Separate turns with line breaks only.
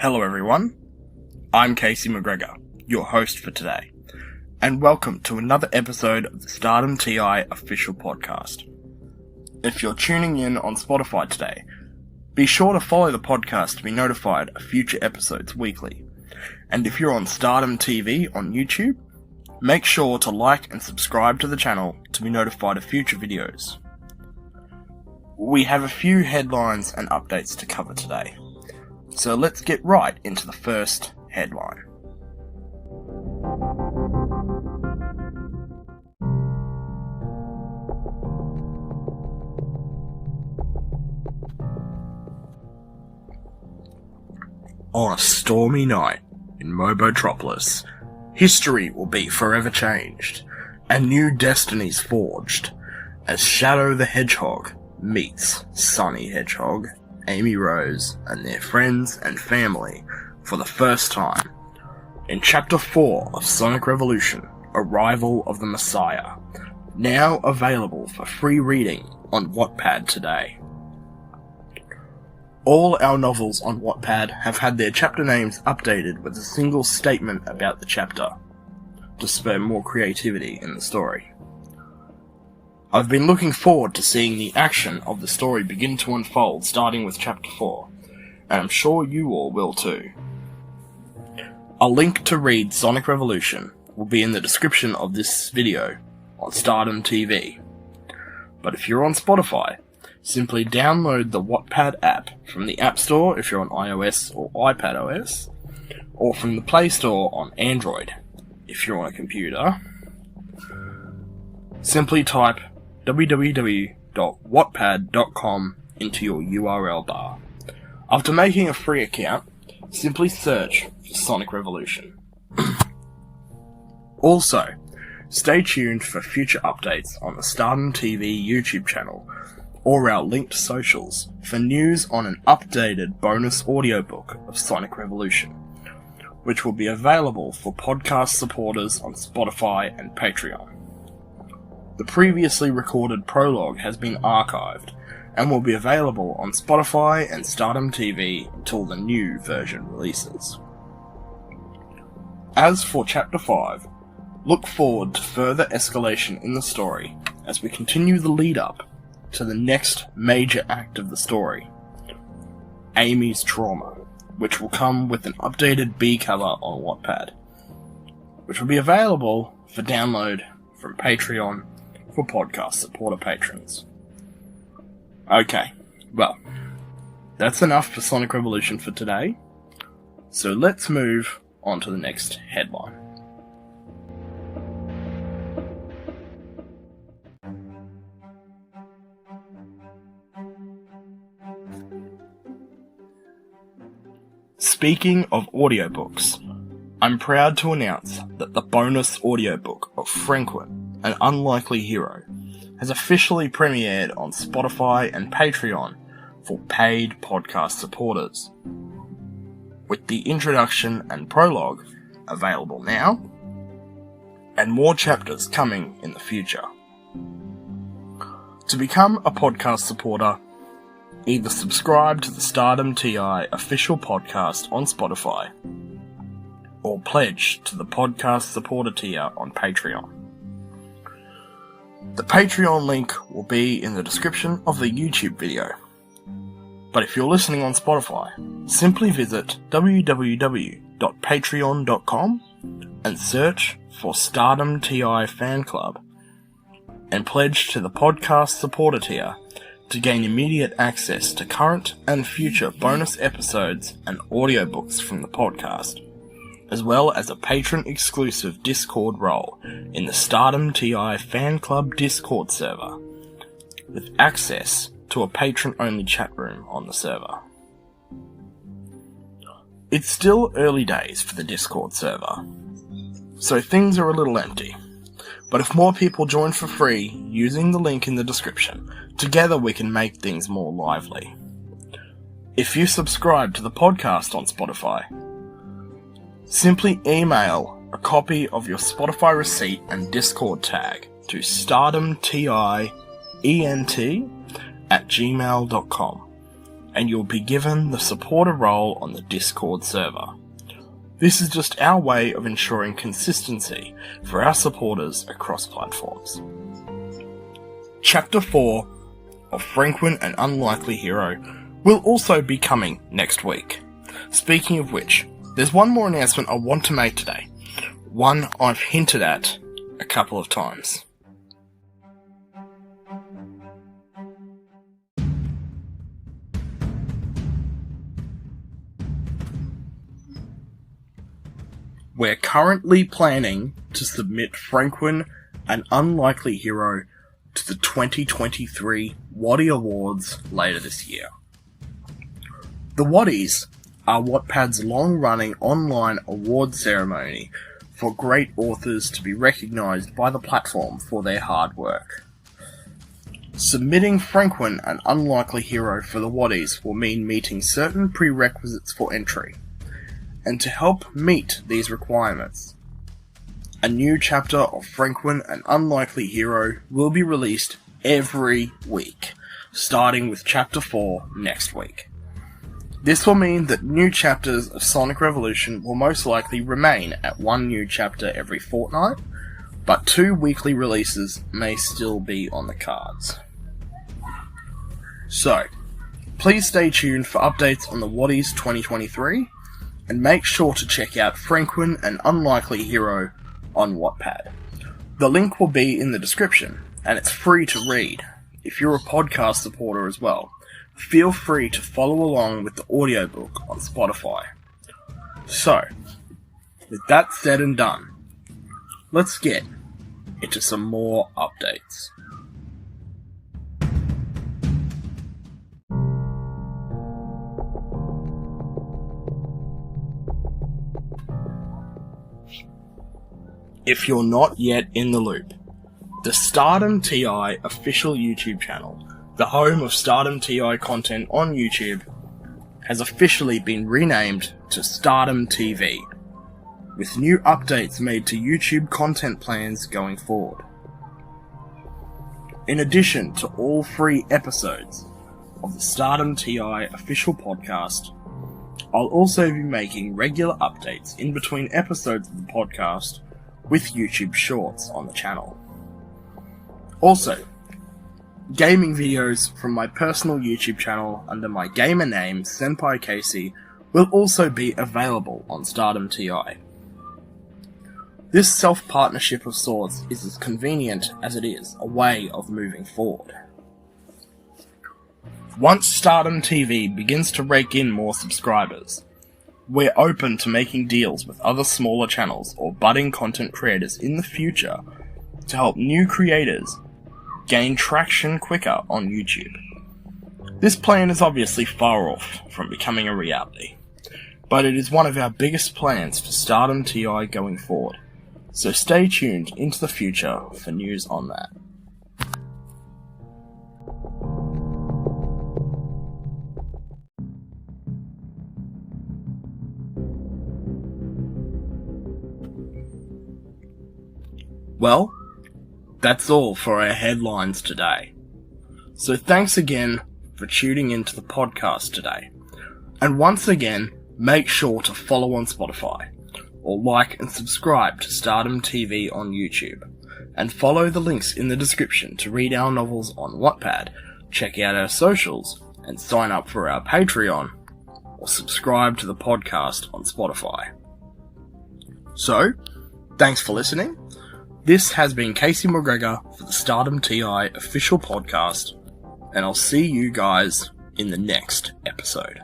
Hello everyone, I'm Casey McGregor, your host for today, and welcome to another episode of the Stardom TI official podcast. If you're tuning in on Spotify today, be sure to follow the podcast to be notified of future episodes weekly. And if you're on Stardom TV on YouTube, make sure to like and subscribe to the channel to be notified of future videos. We have a few headlines and updates to cover today, so let's get right into the first headline. On a stormy night in Mobotropolis, history will be forever changed, and new destinies forged, as Shadow the Hedgehog meets Sunny Hedgehog, Amy Rose, and their friends and family for the first time. In Chapter 4 of Sonic Revolution, Arrival of the Messiah, now available for free reading on Wattpad today. All our novels on Wattpad have had their chapter names updated with a single statement about the chapter, to spur more creativity in the story. I've been looking forward to seeing the action of the story begin to unfold starting with Chapter 4, and I'm sure you all will too. A link to read Sonic Revolution will be in the description of this video on Stardom TV. But if you're on Spotify, simply download the Wattpad app from the App Store if you're on iOS or iPadOS, or from the Play Store on Android if you're on a computer. Simply type www.wattpad.com into your URL bar. After making a free account, simply search for Sonic Revolution. Also, stay tuned for future updates on the Stardom TV YouTube channel or our linked socials for news on an updated bonus audiobook of Sonic Revolution, which will be available for podcast supporters on Spotify and Patreon. The previously recorded prologue has been archived and will be available on Spotify and Stardom TV until the new version releases. As for Chapter 5, look forward to further escalation in the story as we continue the lead up to the next major act of the story, Amy's Trauma, which will come with an updated B cover on Wattpad, which will be available for download from Patreon for podcast supporter patrons. Okay, well, that's enough for Sonic Revolution for today, so let's move on to the next headline. Speaking of audiobooks, I'm proud to announce that the bonus audiobook of Frenquin, An Unlikely Hero, has officially premiered on Spotify and Patreon for paid podcast supporters, with the introduction and prologue available now, and more chapters coming in the future. To become a podcast supporter, either subscribe to the Stardom TI official podcast on Spotify, or pledge to the podcast supporter tier on Patreon. The Patreon link will be in the description of the YouTube video. But if you're listening on Spotify, simply visit www.patreon.com and search for Stardom TI Fan Club, and pledge to the podcast supporter tier to gain immediate access to current and future bonus episodes and audiobooks from the podcast, as well as a patron-exclusive Discord role in the Stardom TI Fan Club Discord server, with access to a patron-only chat room on the server. It's still early days for the Discord server, so things are a little empty. But if more people join for free using the link in the description, together we can make things more lively. If you subscribe to the podcast on Spotify, simply email a copy of your Spotify receipt and Discord tag to StardomTIENT@gmail.com and you'll be given the supporter role on the Discord server. This is just our way of ensuring consistency for our supporters across platforms. Chapter 4 of Frenquin and Unlikely Hero will also be coming next week. Speaking of which, there's one more announcement I want to make today, one I've hinted at a couple of times. We're currently planning to submit Frenquin and Unlikely Hero to the 2023 Wattpad Awards later this year. The Watties are Wattpad's long-running online award ceremony for great authors to be recognised by the platform for their hard work. Submitting Frenquin and Unlikely Hero for the Watties will mean meeting certain prerequisites for entry, and to help meet these requirements, a new chapter of Frenquin and Unlikely Hero will be released every week, starting with Chapter 4 next week. This will mean that new chapters of Sonic Revolution will most likely remain at one new chapter every fortnight, but 2 weekly releases may still be on the cards. So, please stay tuned for updates on the Watties 2023, and make sure to check out Frenquin and Unlikely Hero on Wattpad. The link will be in the description, and it's free to read. If you're a podcast supporter as well, feel free to follow along with the audiobook on Spotify. So, with that said and done, let's get into some more updates. If you're not yet in the loop, the Stardom TI official YouTube channel, the home of Stardom TI content on YouTube, has officially been renamed to Stardom TV, with new updates made to YouTube content plans going forward. In addition to all free episodes of the Stardom TI official podcast, I'll also be making regular updates in between episodes of the podcast with YouTube Shorts on the channel. Also, gaming videos from my personal YouTube channel under my gamer name Senpai Casey will also be available on Stardom TI. This self-partnership of sorts is as convenient as it is a way of moving forward. Once Stardom TV begins to rake in more subscribers, we're open to making deals with other smaller channels or budding content creators in the future to help new creators gain traction quicker on YouTube. This plan is obviously far off from becoming a reality, but it is one of our biggest plans for Stardom TI going forward, so stay tuned into the future for news on that. Well, that's all for our headlines today. So thanks again for tuning into the podcast today. And once again, make sure to follow on Spotify, or like and subscribe to Stardom TV on YouTube, and follow the links in the description to read our novels on Wattpad, check out our socials, and sign up for our Patreon, or subscribe to the podcast on Spotify. So, thanks for listening. This has been Casey McGregor for the Stardom TI official podcast, and I'll see you guys in the next episode.